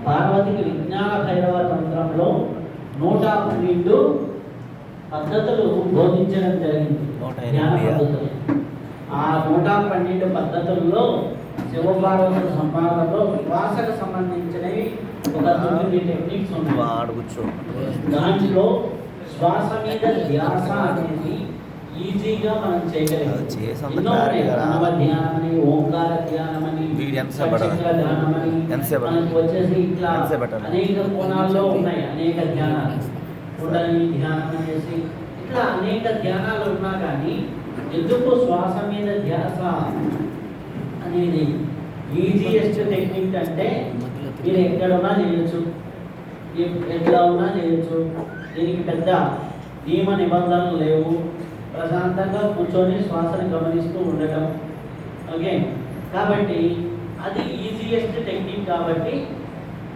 పార్వతికి విజ్ఞాన భైరవ తంత్రంలో 112 పద్ధతులు బోధించడం జరిగింది. జ్ఞాన పద్ధతులు. ఆ 112 పద్ధతుల్లో శివపార్వతుల సంపాదనలో శ్వాసకు సంబంధించినవి ఒక 9 టెక్నిక్స్ ఉన్నాయి. దాంట్లో శ్వాస మీద ధ్యాస అనేది ఈజీగా మనం చేయగలిగాం. ఎన్నో ఉన్నాయి. ప్రణవ ధ్యానమని, ఓంకార ధ్యానమని, పంచచక్ర ధ్యానమని, మనకు వచ్చేసి ఇట్లా అనేక కోణాల్లో ఉన్నాయి. అనేక ధ్యానాలు, కుండలిని ధ్యానం అనేసి ఇట్లా అనేక ధ్యానాలు ఉన్నా కానీ ఎందుకు శ్వాస మీద ధ్యాస అనేది ఈజీయెస్ట్ టెక్నిక్ అంటే మీరు ఎక్కడున్నా చేయొచ్చు, ఎట్లా ఉన్నా చేయొచ్చు. దీనికి పెద్ద నియమ నిబంధనలు లేవు. ప్రశాంతంగా కూర్చొని శ్వాసను గమనిస్తూ ఉండటం. ఓకే, కాబట్టి అది ఈజీయెస్ట్ టెక్నిక్ కాబట్టి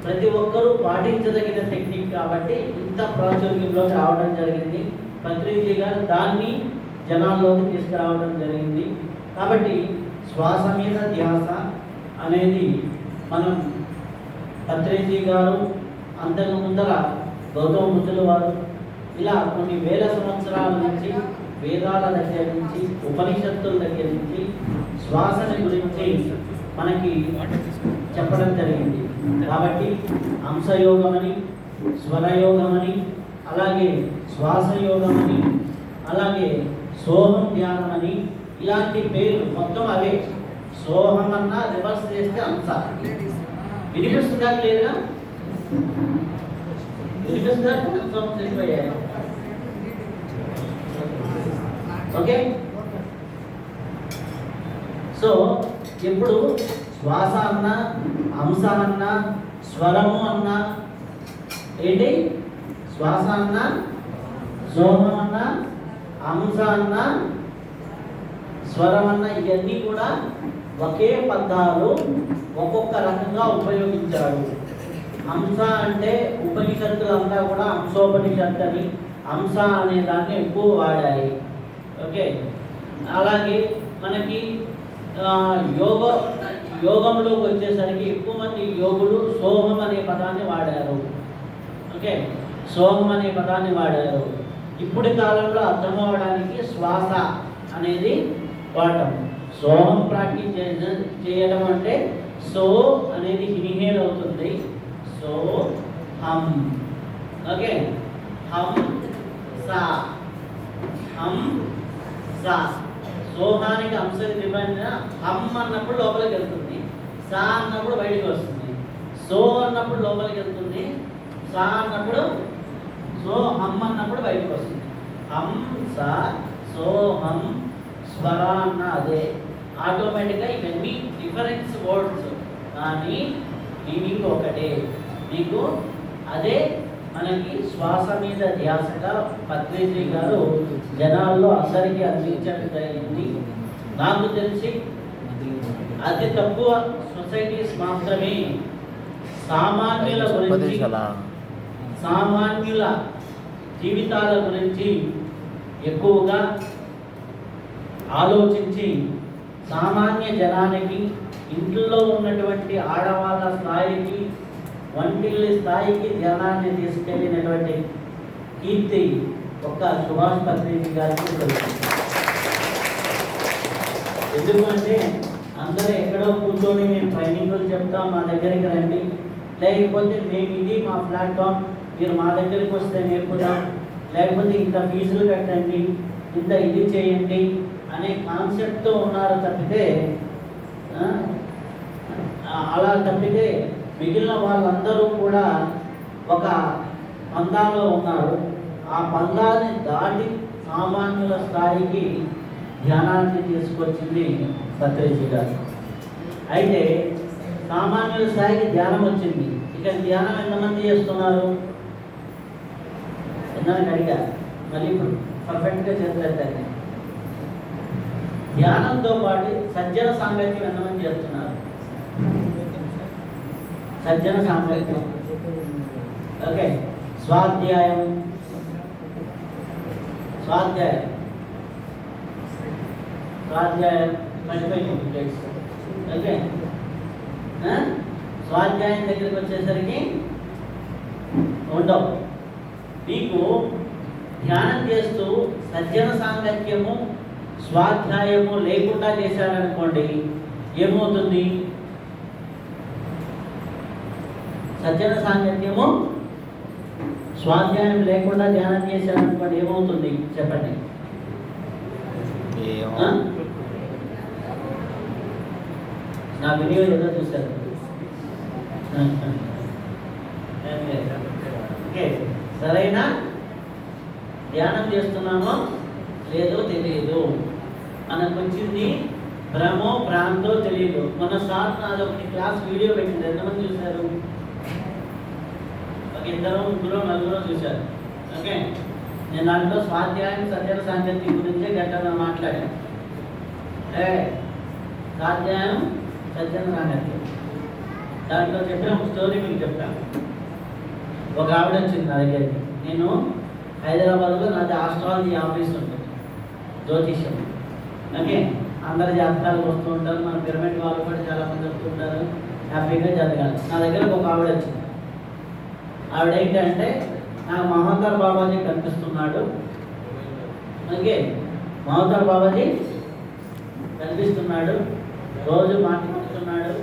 ప్రతి ఒక్కరూ పాటించదగిన టెక్నిక్ కాబట్టి ఇంత ప్రాచుర్యంలోకి రావడం జరిగింది. పత్రిజీ గారు దాన్ని జనాల్లోకి తీసుకురావడం జరిగింది. కాబట్టి శ్వాస మీద ధ్యాస అనేది మనం పత్రిజీ గారు, అంతకు ముందర గౌతమ బుద్ధుల వారు ఇలా కొన్ని వేల సంవత్సరాల నుంచి వేదాల దగ్గర నుంచి ఉపనిషత్తుల దగ్గర నుంచి శ్వాసని గురించి మనకి చెప్పడం జరిగింది. కాబట్టి అంశయోగమని, స్వరయోగమని, అలాగే శ్వాసయోగమని, అలాగే సోహం ధ్యానమని, ఇలాంటి పేర్లు మొత్తం అవే. సోహం అన్నా రివర్స్ చేస్తే అంశ. వినిపిస్తుందా లేదా? వినిపిస్తుందా? ఓకే, సో ఇప్పుడు శ్వాస అన్నా, అంశ అన్నా, స్వరము అన్నా ఏంటి? శ్వాస అన్నా, సోహం అన్నా, అంశ అన్నా, స్వరం అన్నా ఇవన్నీ కూడా ఒకే పదాలు ఒక్కొక్క రకంగా ఉపయోగించాడు. అంశ అంటే ఉపనిషత్తులంతా కూడా అంశోపనిషత్తు అని అంశ అనే దాన్ని ఎక్కువ వాడాయి. ఓకే, అలాగే మనకి యోగంలోకి వచ్చేసరికి ఎక్కువ మంది యోగులు సోహం అనే పదాన్ని వాడారు. ఓకే, సోహం అనే పదాన్ని వాడారు. ఇప్పటి కాలంలో అర్థం అవ్వడానికి శ్వాస అనేది వాడటం. సోహం ప్రాక్టీస్ చేయడం అంటే సో అనేది ఇన్హేల్ అవుతుంది. సో హమ్. ఓకే, హమ్ సా, హమ్ సా. సోహానికి అంశం డిపెండ్. హమ్ అన్నప్పుడు లోపలికి వెళ్తుంది, సా అన్నప్పుడు బయటికి వస్తుంది. సో అన్నప్పుడు లోపలికి వెళ్తుంది, సా అన్నప్పుడు సో హమ్ అన్నప్పుడు బయటకు వస్తుంది. హమ్ సా, సో హమ్, స్వర అన్న అదే. ఆటోమేటిక్గా ఇవన్నీ డిఫరెన్స్ వర్డ్స్ కానీ మీనింగ్ ఒకటే. మీకు అదే మనకి శ్వాస మీద ధ్యాసగా పత్రిజీ గారు జనాల్లో అందరికీ అందించడం జరిగింది. నాకు తెలిసి అతి తక్కువ సొసైటీస్ మాత్రమే సామాన్యుల గురించి, సామాన్యుల జీవితాల గురించి ఎక్కువగా ఆలోచించి సామాన్య జనానికి, ఇంట్లో ఉన్నటువంటి ఆడవాళ్ళ స్థాయికి, వంటిల్లి స్థాయికి ధ్యానాన్ని తీసుకెళ్ళినటువంటి కీర్తి ఒక్క సుభాష్ పత్రిజీ గారికి తెలుసు. ఎందుకంటే అందరూ ఎక్కడో కూర్చొని మేము ట్రైనింగ్లు చెప్తాం, మా దగ్గరికి రండి, లేకపోతే మేము ఇది మా ప్లాట్ఫామ్, మీరు మా దగ్గరికి వస్తే నేర్పుదాం, లేకపోతే ఇంత ఫీజులు కట్టండి, ఇంత ఇది చేయండి అనే కాన్సెప్ట్తో ఉన్నారు తప్పితే, అలా తప్పితే మిగిలిన వాళ్ళందరూ కూడా ఒక పందాలో ఉన్నారు. ఆ పందాన్ని దాటి సామాన్యుల స్థాయికి ధ్యానాన్ని తీసుకొచ్చింది పత్రిజీ గారు. అయితే సామాన్యుల స్థాయికి ధ్యానం వచ్చింది. ఇక ధ్యానం ఎంతమంది చేస్తున్నారు ఎంతమంది అడిగా, మళ్ళీ ఇప్పుడు పర్ఫెక్ట్గా చేస్తారు. ధ్యానంతో పాటు సజ్జన సాంగత్యం ఎంతమంది చేస్తున్నారు? సజ్జన సాంగత్యం. ఓకే, స్వాధ్యాయం, స్వాధ్యాయం, స్వాధ్యాయం 25 minutes. ఓకే, స్వాధ్యాయం దగ్గరికి వచ్చేసరికి ఉండవు. మీకు ధ్యానం చేస్తూ సజ్జన సాంగత్యము స్వాధ్యాయము లేకుండా చేశారనుకోండి, ఏమవుతుంది? సజ్జన సాంగత్యము స్వాధ్యాయం లేకుండా ధ్యానం చేశారనుకోండి, ఏమవుతుంది చెప్పండి. నా వీడియో ఏదో చూశారు. ఓకే, సరైన ధ్యానం చేస్తున్నామో లేదో తెలియదు. మనకు వచ్చింది భ్రమో భ్రాంతో తెలియదు. మన సార్ నాది ఒకటి క్లాస్ వీడియో పెట్టింది, ఎంతమంది చూశారు? ఒక 2, 3, 4 చూశారు. ఓకే, నేను దాంట్లో స్వాధ్యాయం సజ్జన సాంగత్యం గురించే గంటలో మాట్లాడాను. స్వాధ్యాయం సజ్జన సాంగత్యం దాంట్లో చెప్పిన ఒక స్టోరీ మీకు చెప్తాను. ఒక ఆవిడ వచ్చింది నా దగ్గరికి. నేను హైదరాబాద్లో నాది ఆస్ట్రాలజీ ఆఫీస్ ఉంటుంది, జ్యోతిష్యం. ఓకే, అందరు జాతకాలకు వస్తూ ఉంటారు, మన పిరమిడ్ వాళ్ళు కూడా చాలామంది వస్తూ ఉంటారు, హ్యాపీగా జరగాలి. నా దగ్గరకు ఒక ఆవిడ వచ్చింది. ఆవిడ ఏంటంటే, నాకు మహోదర్ బాబాజీ కనిపిస్తున్నాడు. ఓకే, మహోదర్ బాబాజీ కనిపిస్తున్నాడు, రోజు మాట్లాడుతున్నాడు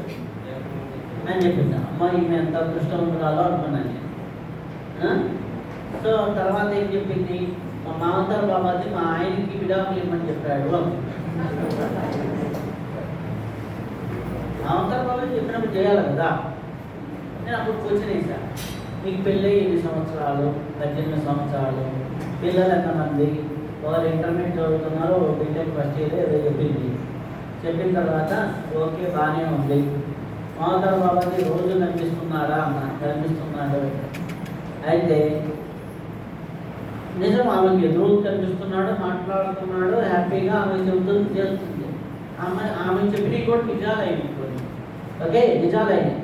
అని చెప్పింది. అమ్మాయి ఈమె ఎంత అదృష్టవంతురాలో అనుకున్నాను. సో తర్వాత ఏం చెప్పింది, మా మహోదర్ బాబాజీ మా ఆయనకి విడాకులు ఇవ్వమని చెప్పాడు. మహోదర్ బాబాజీ చెప్పినప్పుడు చేయాలి కదా. నేను అప్పుడు క్వశ్చన్ వేసాను, మీకు పెళ్ళి 8 సంవత్సరాలు, 18 సంవత్సరాలు, పిల్లలు ఎంతమంది? ఒకరు ఇంటర్మీడియట్ చదువుతున్నారు, బీటెక్ ఫస్ట్ ఇయర్ ఏదో చెప్పింది. చెప్పిన తర్వాత ఓకే బాగానే ఉంది. మహోదర్ బాబాజీ రోజు కనిపిస్తున్నారా అన్న, కనిపిస్తున్నాడు. అయితే నిజం, ఆమెకి ఎదురు కనిపిస్తున్నాడు, మాట్లాడుతున్నాడు, హ్యాపీగా ఆమె చెబుతుంది, చేస్తుంది. ఆమె చెప్పినవి కూడా నిజాలైనవి. ఓకే, నిజాలైనవి.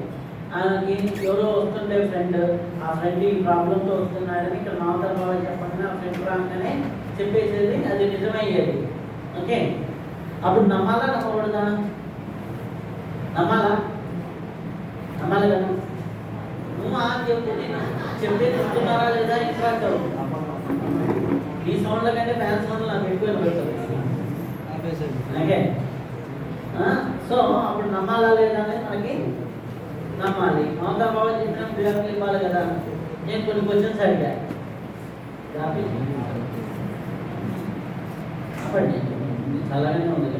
ఆమెకి ఎవరో వస్తుండే ఫ్రెండ్, ఆ ఫ్రెండ్ ఈ ప్రాబ్లంతో వస్తున్నాడని ఇక్కడ మహోదర్ బాబాజీ చెప్పండి, ఆ ఫ్రెండ్ రాగానే చెప్పేసేది, అది నిజమయ్యేది. ఓకే, అప్పుడు నమ్మాలా నమ్మకూడదా? నమ్మాలా కదా. నువ్వు చెప్తే నేను చెప్పేది వస్తున్నారా లేదా ఇంట్రాక్ట్ అవుతుంది. ఈ సౌండ్ల కంటే ఫ్యాన్ సౌండ్లు నాకు ఎక్కువ పెడుతుంది. ఓకే, సో అప్పుడు నమ్మాలా లేదా అనేది మనకి నమ్మాలి. మమతా బాబా చెప్పిన పిల్లలకి ఇవ్వాలి కదా. నేను కొన్ని క్వశ్చన్స్ అడిగా, చెప్పండి, అలాగే ఉంది.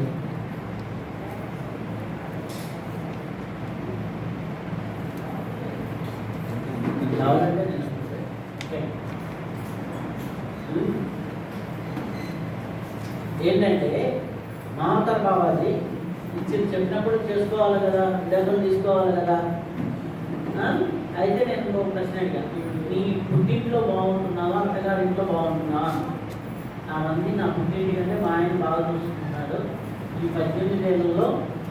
కావాలంటే ఏంటంటే మమతా బాబాజీ చెప్పినప్పుడు చేసుకోవాలి కదా, విడాకులు తీసుకోవాలి కదా. అయితే నేను ఒక ప్రశ్న అడిగాను, నీ పుట్టింట్లో బాగుంటున్నావా, అత్తగారింట్లో బాగుంటున్నావా? నా మంది నా పుట్టింటి కంటే మా ఆయన బాగా చూసుకుంటున్నాడు. ఈ 18 ఏళ్ళలో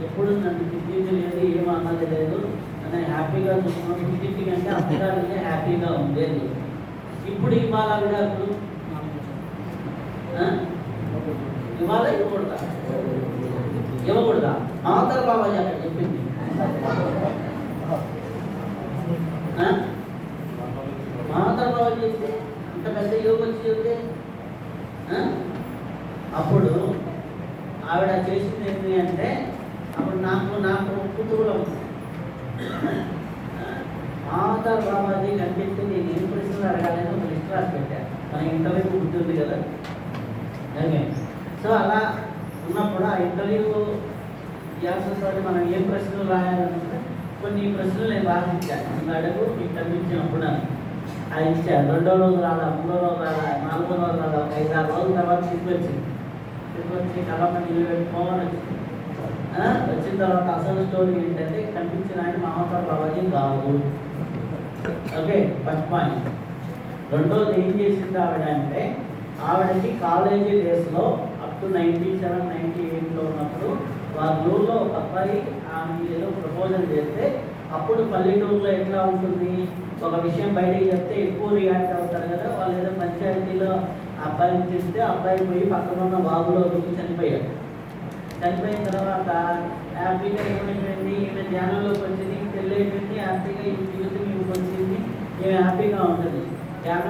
ఎప్పుడు నన్ను పుట్టింటి లేదు, ఏం అన్నది లేదు, నన్ను హ్యాపీగా చూసుకున్నాను. పుట్టింటి కంటే అత్తగారికే హ్యాపీగా ఉండేది. ఇప్పుడు ఇవాళ విడాకులు ఇవాళ ఇవ్వకూడదా? ఇవ్వకూడదా? మహోదర్ బాబాజీ అక్కడ చెప్పింది. మహోదర్ బాబాజీ చెప్తే అంత పెద్ద యోగ వచ్చి చెప్తే అప్పుడు ఆవిడ చేసింది ఏంటి అంటే, అప్పుడు నాకు కుతూహలం ఉంది. మహోదర్ బాబాజీ కనిపిస్తే నేను ఏం ప్రశ్నలు అడగాలని ఒక లిస్ట్ రాసి పెట్టాను. మన ఇంటర్వ్యూ ఉంటుంది కదా. ఓకే, సో అలా ఉన్నప్పుడు ఆ ఇంటర్వ్యూ యాసతో మనం ఏం ప్రశ్నలు రాయాలనుకుంటే కొన్ని ప్రశ్నలు నేను రాసిచ్చాను. అడుగు మీకు కనిపించినప్పుడు అది ఇచ్చాను. 2వ రోజు రాదా, 3వ రోజు రాదా, 4వ రోజు రాదా, 5-6 రోజుల తర్వాత తీసుకొచ్చి కలప నీళ్ళు పెట్టుకోమని వచ్చింది. వచ్చిన తర్వాత అసలు స్టోరీ ఏంటంటే, కనిపించిన ఆయన మహోదర్ బాబాజీ కాదు. Okay, first point. రెండోది ఏం చేసింది ఆవిడ అంటే, ఆవిడకి కాలేజీ డేస్లో అప్ టు 97, 98లో ఉన్నప్పుడు వాళ్ళ ఊళ్ళో ఒక అబ్బాయి ఆమె ఏదో ప్రపోజల్ చేస్తే, అప్పుడు పల్లెటూరులో ఎట్లా ఉంటుంది, ఒక విషయం బయటికి చెప్తే ఎక్కువ రియాక్ట్ అవుతారు కదా. వాళ్ళు ఏదో పంచాయతీలో అబ్బాయిని తీస్తే అబ్బాయి పోయి పక్కన ఉన్న బాబులో దూకి చనిపోయాడు. చనిపోయిన తర్వాత హ్యాపీగా ఏమైపోయింది, ఈమె ధ్యానంలోకి వచ్చింది, పెళ్ళి అయిపోయింది, హ్యాపీగా ఈ జీవితం ఈమెకు వచ్చింది, ఈమె హ్యాపీగా ఉంటుంది. ధ్యానం